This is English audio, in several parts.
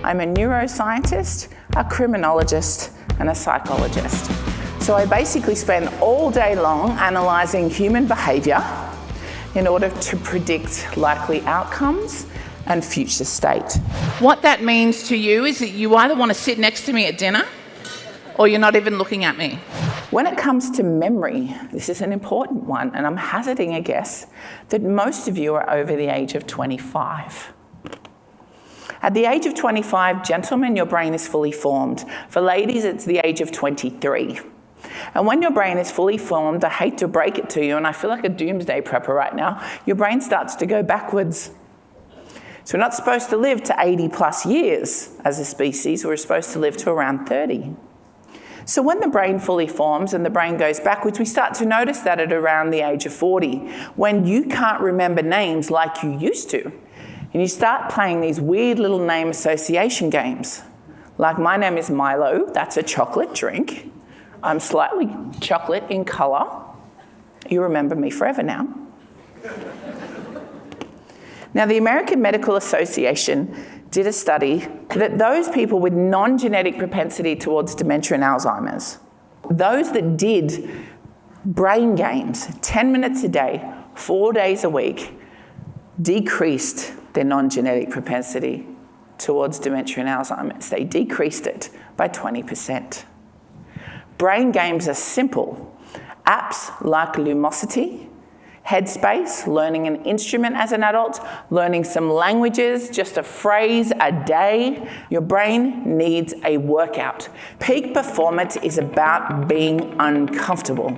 I'm a neuroscientist, a criminologist, and a psychologist. So I basically spend all day long analysing human behaviour in order to predict likely outcomes and future state. What that means to you is that you either want to sit next to me at dinner or you're not even looking at me. When it comes to memory, this is an important one, and I'm hazarding a guess that most of you are over the age of 25. At the age of 25, gentlemen, your brain is fully formed. For ladies, it's the age of 23. And when your brain is fully formed, I hate to break it to you, and I feel like a doomsday prepper right now, your brain starts to go backwards. So we're not supposed to live to 80 plus years as a species, we're supposed to live to around 30. So when the brain fully forms and the brain goes backwards, we start to notice that at around the age of 40, when you can't remember names like you used to, and you start playing these weird little name association games. Like, my name is Milo, that's a chocolate drink. I'm slightly chocolate in colour. You remember me forever now. Now, the American Medical Association did a study that those people with non-genetic propensity towards dementia and Alzheimer's, those that did brain games 10 minutes a day, 4 days a week, decreased their non-genetic propensity towards dementia and Alzheimer's. They decreased it by 20%. Brain games are simple. Apps like Lumosity, Headspace, learning an instrument as an adult, learning some languages, just a phrase a day. Your brain needs a workout. Peak performance is about being uncomfortable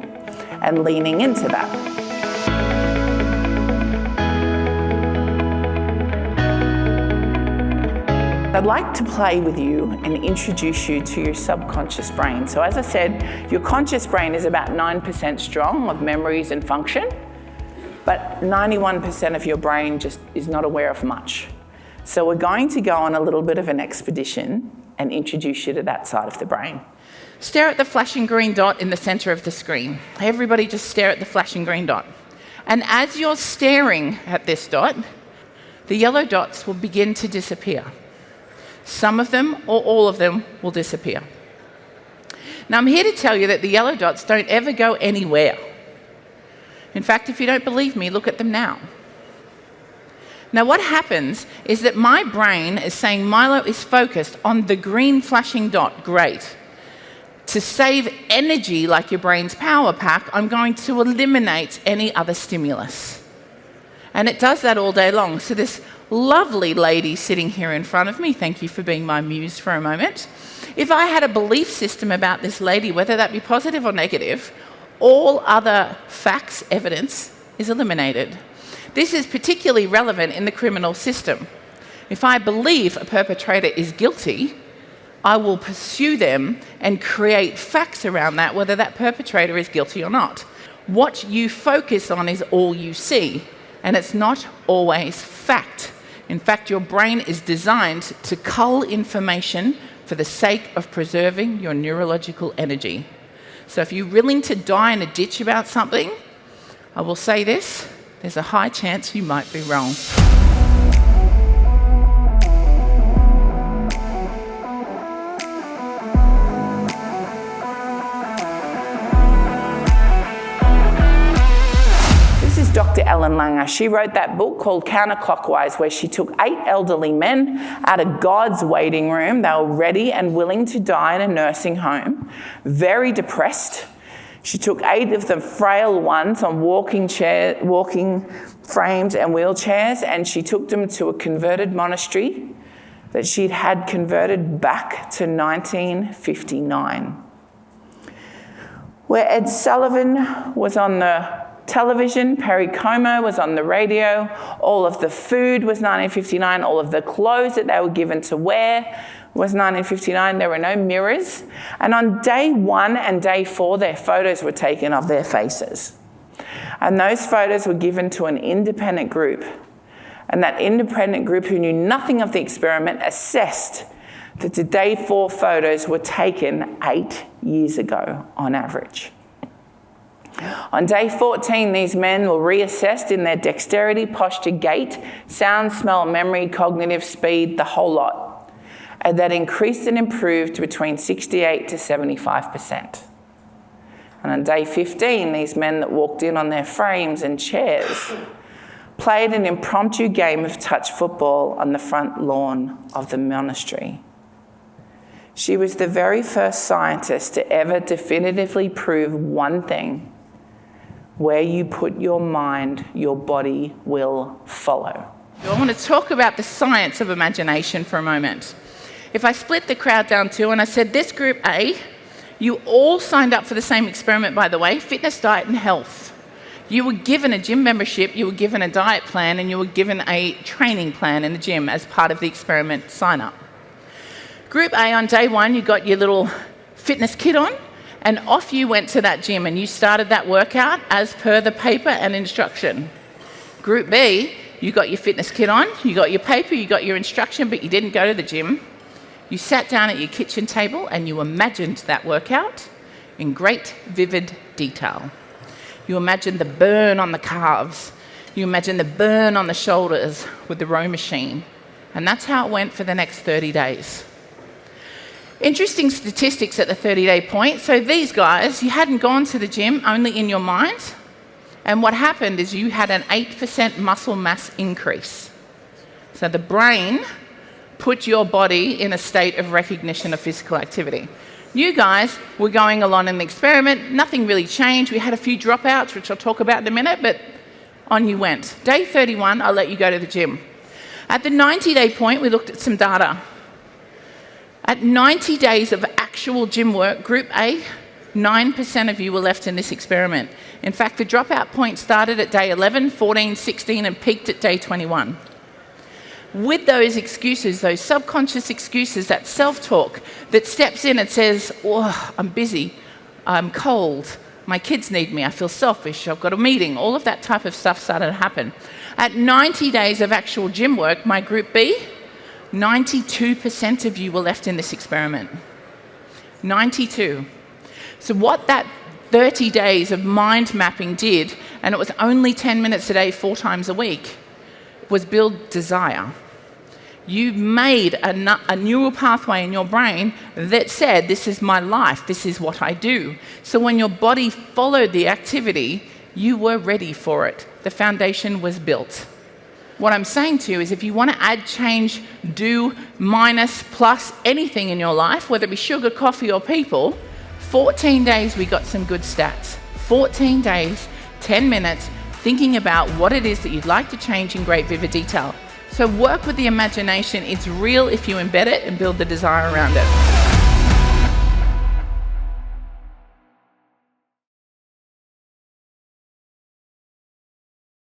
and leaning into that. I'd like to play with you and introduce you to your subconscious brain. So as I said, your conscious brain is about 9% strong of memories and function, but 91% of your brain just is not aware of much. So we're going to go on a little bit of an expedition and introduce you to that side of the brain. Stare at the flashing green dot in the centre of the screen. Everybody just stare at the flashing green dot. And as you're staring at this dot, the yellow dots will begin to disappear. Some of them or all of them will disappear. Now, I'm here to tell you that the yellow dots don't ever go anywhere. In fact, if you don't believe me, look at them now. Now, what happens is that my brain is saying Milo is focused on the green flashing dot. Great. To save energy like your brain's power pack, I'm going to eliminate any other stimulus. And it does that all day long. So this lovely lady sitting here in front of me, thank you for being my muse for a moment. If I had a belief system about this lady, whether that be positive or negative, all other facts, evidence is eliminated. This is particularly relevant in the criminal system. If I believe a perpetrator is guilty, I will pursue them and create facts around that, whether that perpetrator is guilty or not. What you focus on is all you see, and it's not always fact. In fact, your brain is designed to cull information for the sake of preserving your neurological energy. So if you're willing to die in a ditch about something, I will say this, there's a high chance you might be wrong. Dr. Ellen Langer, she wrote that book called Counterclockwise, where she took 8 elderly men out of God's waiting room. They were ready and willing to die in a nursing home, very depressed. She took 8 of the frail ones on walking frames and wheelchairs, and she took them to a converted monastery that she'd had converted back to 1959, where Ed Sullivan was on the television, Perry Como was on the radio, all of the food was 1959, all of the clothes that they were given to wear was 1959, there were no mirrors. And on day 1 and day 4, their photos were taken of their faces. And those photos were given to an independent group. And that independent group, who knew nothing of the experiment, assessed that the day 4 photos were taken 8 years ago on average. On day 14, these men were reassessed in their dexterity, posture, gait, sound, smell, memory, cognitive speed, the whole lot. and that increased and improved between 68 to 75%. And on day 15, these men that walked in on their frames and chairs played an impromptu game of touch football on the front lawn of the monastery. She was the very first scientist to ever definitively prove one thing: where you put your mind, your body will follow. I want to talk about the science of imagination for a moment. If I split the crowd down two and I said, this group A, you all signed up for the same experiment, by the way, fitness, diet and health. You were given a gym membership, you were given a diet plan, and you were given a training plan in the gym as part of the experiment sign-up. Group A, on day one, you got your little fitness kit on, and off you went to that gym, and you started that workout as per the paper and instruction. Group B, you got your fitness kit on, you got your paper, you got your instruction, but you didn't go to the gym. You sat down at your kitchen table and you imagined that workout in great, vivid detail. You imagined the burn on the calves. You imagined the burn on the shoulders with the row machine. And that's how it went for the next 30 days. Interesting statistics at the 30-day point. So these guys, you hadn't gone to the gym, only in your mind. And what happened is you had an 8% muscle mass increase. So the brain put your body in a state of recognition of physical activity. You guys were going along in the experiment, nothing really changed. We had a few dropouts, which I'll talk about in a minute, but on you went. Day 31, I'll let you go to the gym. At the 90-day point, we looked at some data. At 90 days of actual gym work, Group A, 9% of you were left in this experiment. In fact, the dropout point started at day 11, 14, 16, and peaked at day 21. With those excuses, those subconscious excuses, that self-talk that steps in and says, oh, I'm busy, I'm cold, my kids need me, I feel selfish, I've got a meeting, all of that type of stuff started to happen. At 90 days of actual gym work, my Group B, 92% of you were left in this experiment. 92. So what that 30 days of mind mapping did, and it was only 10 minutes a day, 4 times a week, was build desire. You made a neural pathway in your brain that said, this is my life, this is what I do. So when your body followed the activity, you were ready for it. The foundation was built. What I'm saying to you is if you want to add, change, do, minus, plus anything in your life, whether it be sugar, coffee or people, 14 days we got some good stats. 14 days, 10 minutes, thinking about what it is that you'd like to change in great vivid detail. So work with the imagination. It's real if you embed it and build the desire around it.